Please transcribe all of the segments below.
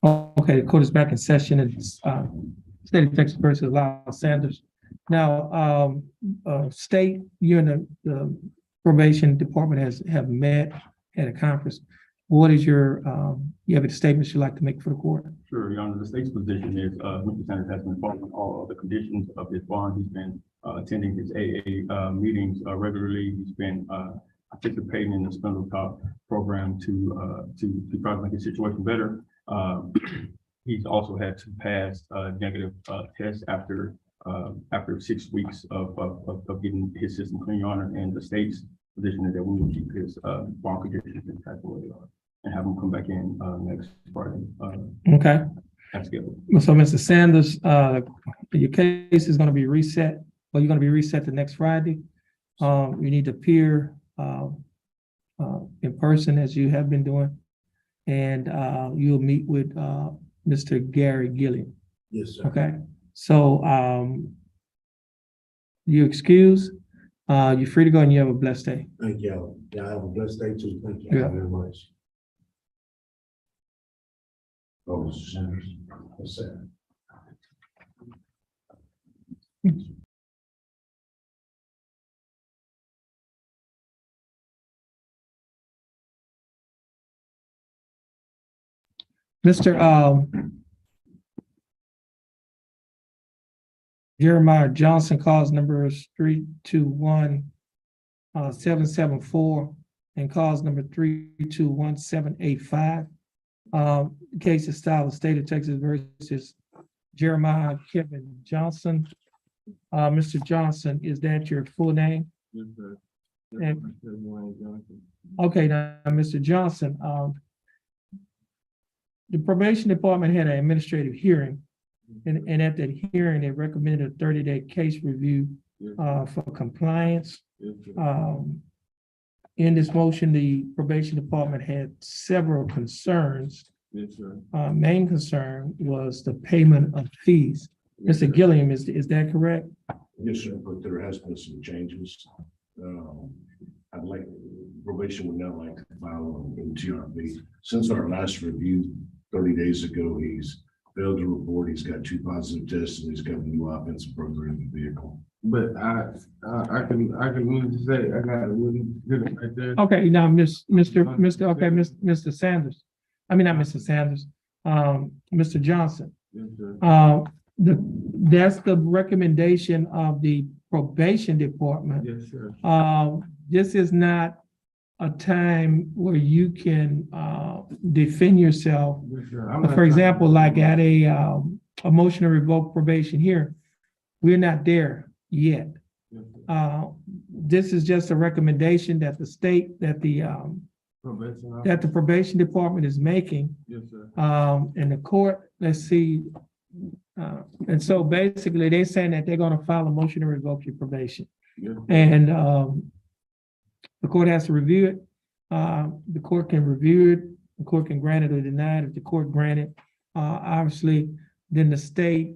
Okay, the court is back in session and State of Texas versus Lyle Sanders. Now, State, you and the probation department have met at a conference. What is your, you have any statements you'd like to make for the court? Sure, Your Honor. The state's position is Mr. Sanders has been following all of the conditions of his bond. He's been attending his AA meetings regularly. He's been participating in the Spindle Top program to try to make his situation better. He's also had to pass negative tests after 6 weeks of getting his system clean, Your Honor. And the state's position is that we will keep his bond conditions in type of way and have him come back in next Friday. Okay. That's scheduled. So, Mr. Sanders, your case is going to be reset. Well, you're going to be reset the next Friday. You need to appear in person as you have been doing, and you'll meet with Mr. Gary Gilliam. Yes, sir. Okay. So, you excuse. You're free to go, and you have a blessed day. Thank y'all. Y'all have a blessed day too. Thank you Yeah. very much. Oh, Mr. Sanders. Yes, sir. Mr. Jeremiah Johnson, cause numbers 321-774 and cause number 321-785. The case is styled the State of Texas versus Jeremiah Kevin Johnson. Mr. Johnson, is that your full name? Yes, sir. And- Okay, now, Mr. Johnson, the probation department had an administrative hearing, and at that hearing, they recommended a 30-day case review for compliance. In this motion, the probation department had several concerns. Yes, sir. Main concern was the payment of fees. Mr. Gilliam, is that correct? Yes, sir, but there has been some changes. I'd like, probation would now like to file in TRB. Since our last review 30 days ago, he's failed to report, he's got 2 positive tests, and he's got a new offensive program in the vehicle. But I can really say I got a really good right there. Okay, now, Mr. Sanders. I mean, not Mr. Sanders, Mr. Johnson. Yes, sir. That's the recommendation of the probation department. Yes, sir. This is not a time where you can defend yourself. Yes, sir. I'm not For example, trying to- like at a motion to revoke probation here, we're not there yet. Yes, sir. This is just a recommendation that the state, that the probation department is making. Yes, sir. And the court, let's see. And so basically they're saying that they're going to file a motion to revoke your probation. Yes, sir. And the court has to review it. The court can review it. The court can grant it or deny it. If the court grant it, obviously, then the state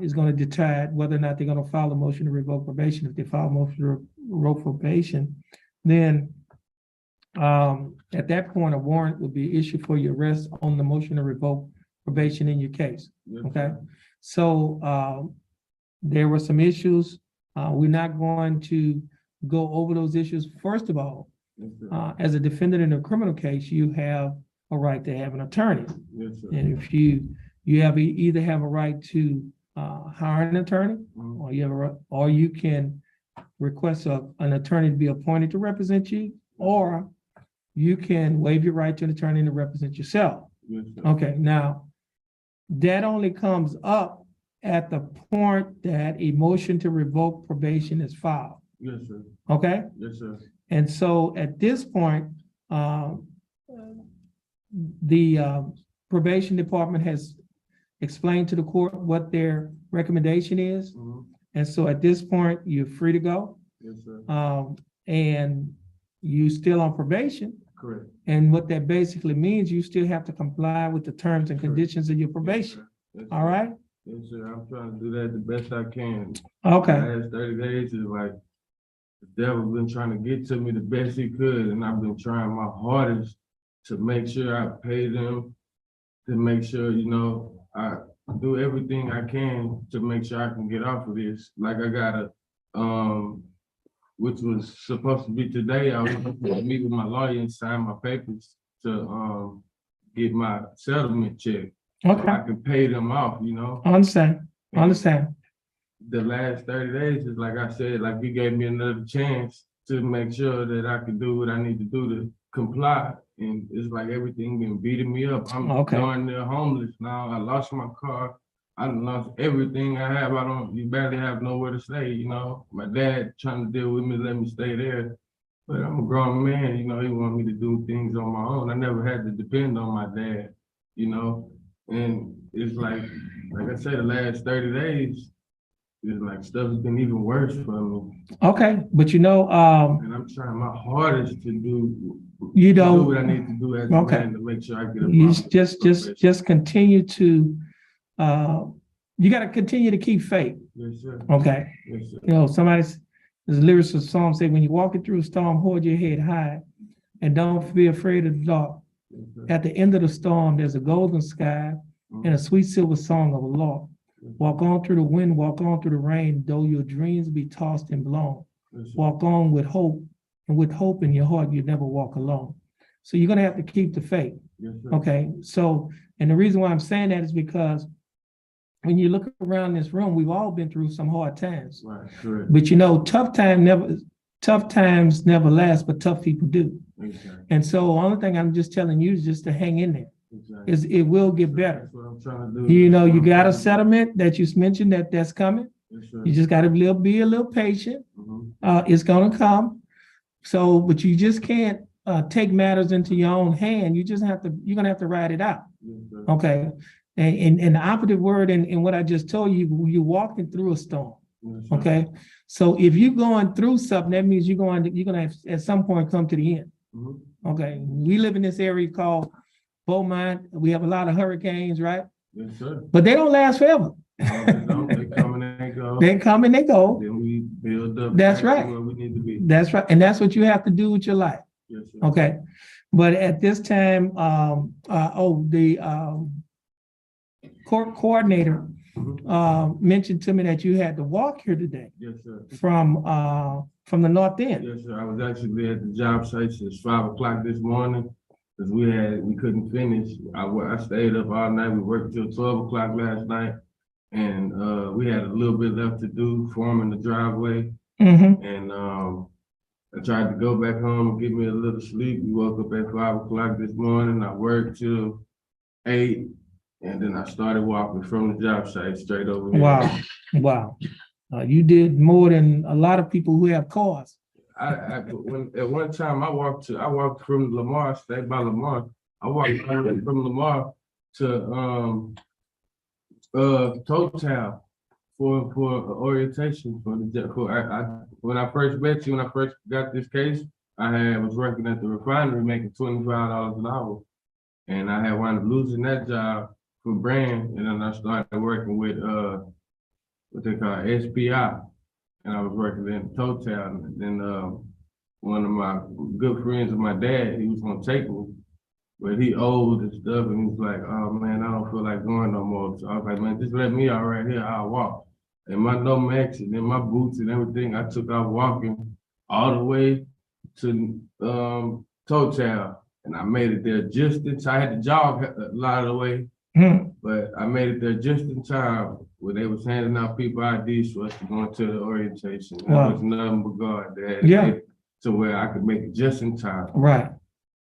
is going to decide whether or not they're going to file a motion to revoke probation. If they file a motion to revoke probation, then at that point, a warrant would be issued for your arrest on the motion to revoke probation in your case. Yes, Okay, sir. so there were some issues. We're not going to go over those issues. First of all, Yes, sir. as a defendant in a criminal case, you have a right to have an attorney. Yes, sir. And if you either have a right to hire an attorney, Mhm. or you can request an attorney to be appointed to represent you, or you can waive your right to an attorney to represent yourself. Yes, sir. Okay, now, that only comes up at the point that a motion to revoke probation is filed, Yes, sir. okay? Yes, sir. And so at this point, the probation department has explained to the court what their recommendation is. Mhm. And so at this point, you're free to go. Yes, sir. And you still on probation. Correct. And what that basically means, you still have to comply with the terms and conditions of your probation. Yes, sir. All right? Yes, sir. I'm trying to do that the best I can. Okay. The last 30 days is like the devil been trying to get to me the best he could, and I've been trying my hardest to make sure I pay them to make sure, you know, I do everything I can to make sure I can get off of this. Like I got which was supposed to be today, I was supposed to meet with my lawyer and sign my papers to get my settlement check. So Okay, I can pay them off, you know? I understand, I understand. The last 30 days is like I said, like you gave me another chance to make sure that I can do what I need to do to comply. And it's like everything been beating me up. I'm Okay. darn near homeless now. I lost my car. I lost everything I have. You barely have nowhere to stay, you know? My dad trying to deal with me, let me stay there. But I'm a grown man, you know, he wanted me to do things on my own. I never had to depend on my dad, you know? And it's like I said, the last 30 days, it's like stuff's been even worse for me. Okay, but you know, And I'm trying my hardest to do you to know, do what I need to do as a okay. man to make sure I get a you proper just profession. continue to, you gotta continue to keep faith, Yes, sir. okay? Yes, sir. You know, there's lyrics of Psalm say, when you're walking through a storm, hold your head high and don't be afraid of the dark. Yes, sir. At the end of the storm, there's a golden sky and a sweet silver song of the Lord. Walk on through the wind, walk on through the rain, though your dreams be tossed and blown. Yes, sir. Walk on with hope, and with hope in your heart, you never walk alone. So you're gonna have to keep the faith, Yes, sir. okay? So, and the reason why I'm saying that is because when you look around this room, we've all been through some hard times. Right, correct. But you know, tough times never last, but tough people do. Exactly. And so the only thing I'm just telling you is just to hang in there. Exactly. It will get better. That's what I'm trying to do. You know, you got a That's what I'm trying to do. settlement that you mentioned that's coming. Yes, sir. You just got to be a little patient. Mhm. It's gonna come. So, but you just can't take matters into your own hand. You're gonna have to ride it out. Yes, sir. Okay. And the operative word in what I just told you, you're walking through a storm. Yes, sir. Okay. So if you're going through something, that means you're gonna have, at some point come to the end. Mhm. Okay. We live in this area called Beaumont. We have a lot of hurricanes, right? Yes, sir. But they don't last forever. They come and they go. They come and they go. Then we build up. That's back to right. Where we need to be. That's right. And that's what you have to do with your life. Yes, sir. Okay. But at this time, the court coordinator Mhm. mentioned to me that you had to walk here today Yes, sir. from the north end. Yes, sir. I was actually at the job site since 5 o'clock this morning because we couldn't finish. I stayed up all night. We worked till 12 o'clock last night, and we had a little bit left to do, forming the driveway. Mm-hmm. And I tried to go back home and get me a little sleep. We woke up at 5 o'clock this morning. I worked till 8, and then I started walking from the job site straight over here. Wow. You did more than a lot of people who have cars. At one time I walked from Lamar, stayed by Lamar. I walked from Lamar to Total for orientation when I first met you, when I first got this case, I was working at the refinery making $25 an hour. And I had wound up losing that job for brand, and then I started working with what they call SPI. And I was working in Total, and then one of my good friends of my dad, he was gonna take me, but he old and stuff, and he was like, oh man, I don't feel like going no more. So I was like, man, just let me out right here, I'll walk. And my Nomex and then my boots and everything, I took out walking all the way to Total, and I made it there just in time. I had to jog a lot of the way, but I made it there just in time when they was handing out people IDs for us to go into the orientation. Wow. That was nothing but God that Yeah. made it to where I could make it just in time. Right.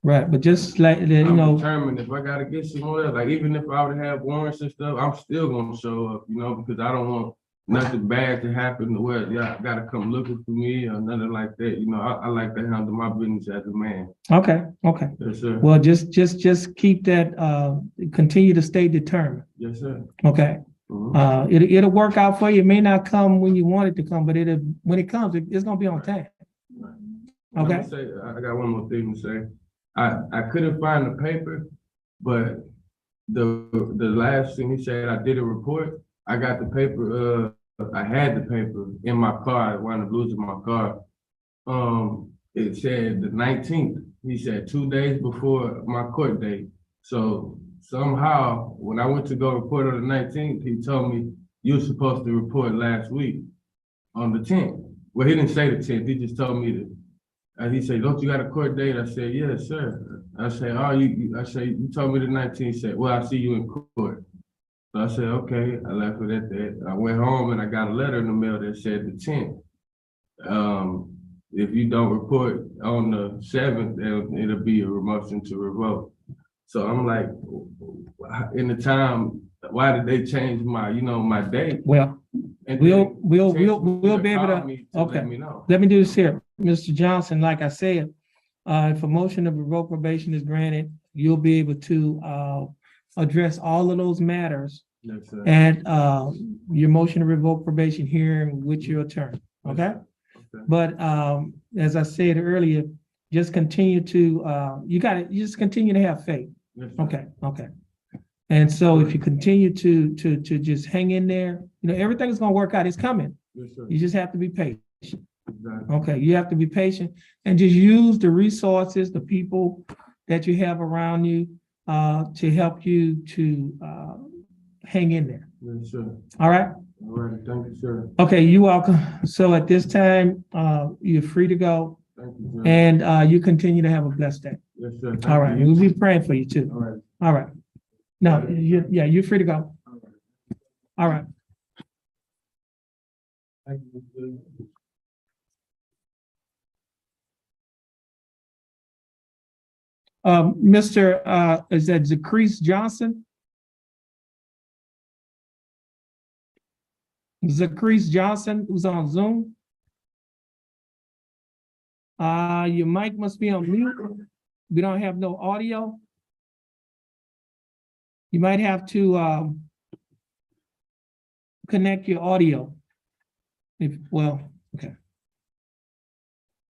But just like you I'm know, determined if I gotta get somewhere, like even if I would have warrants and stuff, I'm still gonna show up, you know, because I don't want nothing bad to happen to where y'all gotta come looking for me or nothing like that. You know, I like to handle my business as a man. okay. Yes, sir. Well, just keep that. Continue to stay determined. Yes, sir. Okay. Mhm. It'll work out for you. It may not come when you want it to come, but when it comes, it's gonna be on time. Let me Okay. say, I got one more thing to say. I couldn't find the paper, but the last thing he said, I did a report. I got the paper. I had the paper in my car. I wound up losing my car. It said the 19th. He said 2 days before my court date. So somehow, when I went to go report on the 19th, he told me you were supposed to report last week on the 10th. Well, he didn't say the 10th. He just told me that. And he said, "Don't you got a court date?" I said, "Yes, sir." I said, "Oh, I said, you told me the 19th." He said, "Well, I'll see you in court." So I said, "Okay." I left it at that. I went home and I got a letter in the mail that said the 10th. If you don't report on the 7th, it'll be a motion to revoke. So I'm like, in the time, why did they change my, my date? Well, And we'll then be able call to, me okay. let me know. Let me do this here. Mr. Johnson, like I said, if a motion of revoke probation is granted, you'll be able to address all of those matters Yes, sir. at your motion to revoke probation hearing with your attorney, okay? Yes, sir. Okay. But as I said earlier, just continue to, you just continue to have faith. Yes, sir. Okay, okay. And so if you continue to just hang in there, everything's gonna work out. It's coming. Yes, sir. You just have to be patient. Exactly. Okay, you have to be patient and just use the resources, the people that you have around you to help you to hang in there. Yes, sir. All right? All right, thank you, sir. Okay, you're welcome. So at this time, you're free to go Thank you, sir. and you continue to have a blessed day. Yes, sir. Thank All right, you. we'll be praying for you too. All right. All right. No, you're free to go. All right. Thank you, sir. Mr. Is that Zacrease Johnson? Zacrease Johnson, who's on Zoom? Your mic must be on mute. We don't have no audio. You might have to connect your audio. Okay.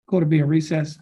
Go to be in recess.